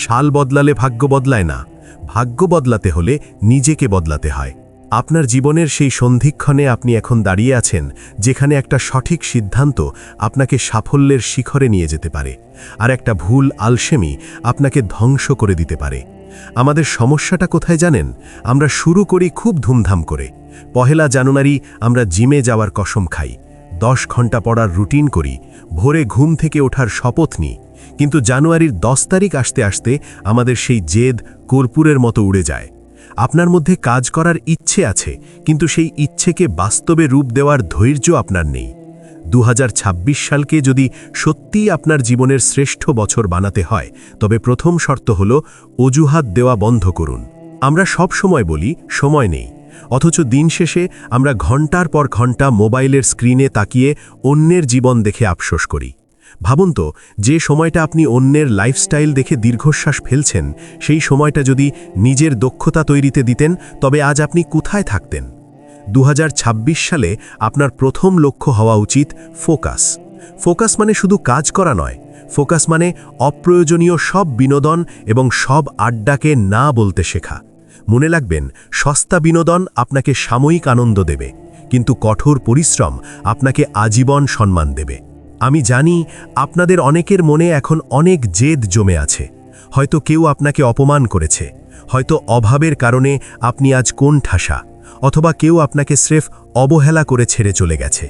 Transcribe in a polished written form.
সাল বদলালে ভাগ্য বদলায় না, ভাগ্য বদলাতে হলে নিজেকে বদলাতে হয়। আপনার জীবনের সেই সন্ধিক্ষণে আপনি এখন দাঁড়িয়ে আছেন, যেখানে একটা সঠিক সিদ্ধান্ত আপনাকে সাফল্যের শিখরে নিয়ে যেতে পারে, আর একটা ভুল আলসেমি আপনাকে ধ্বংস করে দিতে পারে। আমাদের সমস্যাটা কোথায় জানেন? আমরা শুরু করি খুব ধুমধাম করে। 1 জানুয়ারি আমরা জিমে যাওয়ার কসম খাই, 10 ঘন্টা পড়ার রুটিন করি, ভোরে ঘুম থেকে ওঠার শপথ নিই। কিন্তু জানুয়ারির 10 তারিখ আসতে আসতে আমাদের সেই জেদ কর্পূরের মতো উড়ে যায়। আপনার মধ্যে কাজ করার ইচ্ছে আছে, কিন্তু সেই ইচ্ছেকে বাস্তবে রূপ দেওয়ার ধৈর্য আপনার নেই। 2026 সালকে যদি সত্যিই আপনার জীবনের শ্রেষ্ঠ বছর বানাতে হয়, তবে প্রথম শর্ত হল অজুহাত দেওয়া বন্ধ করুন। আমরা সব সময় বলি সময় নেই, অথচ দিন শেষে আমরা ঘন্টার পর ঘন্টা মোবাইলের স্ক্রিনে তাকিয়ে অন্যের জীবন দেখে আফসোস করি। ভাবুন তো, যে সময়টা আপনি অন্যের লাইফস্টাইল দেখে দীর্ঘশ্বাস ফেলছেন, সেই সময়টা যদি নিজের দক্ষতা তৈরিতে দিতেন, তবে আজ আপনি কোথায় থাকতেন? 2026 সালে আপনার প্রথম লক্ষ্য হওয়া উচিত ফোকাস। ফোকাস মানে শুধু কাজ করা নয়, ফোকাস মানে অপ্রয়োজনীয় সব বিনোদন এবং সব আড্ডাকে না বলতে শেখা। মনে রাখবেন, সস্তা বিনোদন আপনাকে সাময়িক আনন্দ দেবে, কিন্তু কঠোর পরিশ্রম আপনাকে আজীবন সম্মান দেবে। আমি জানি আপনাদের অনেকের মনে এখন অনেক জেদ জমে আছে। হয়তো কেউ আপনাকে অপমান করেছে, হয়তো অভাবের কারণে আপনি আজ কোণঠাসা, অথবা কেউ আপনাকে স্রেফ অবহেলা করে ছেড়ে চলে গেছে।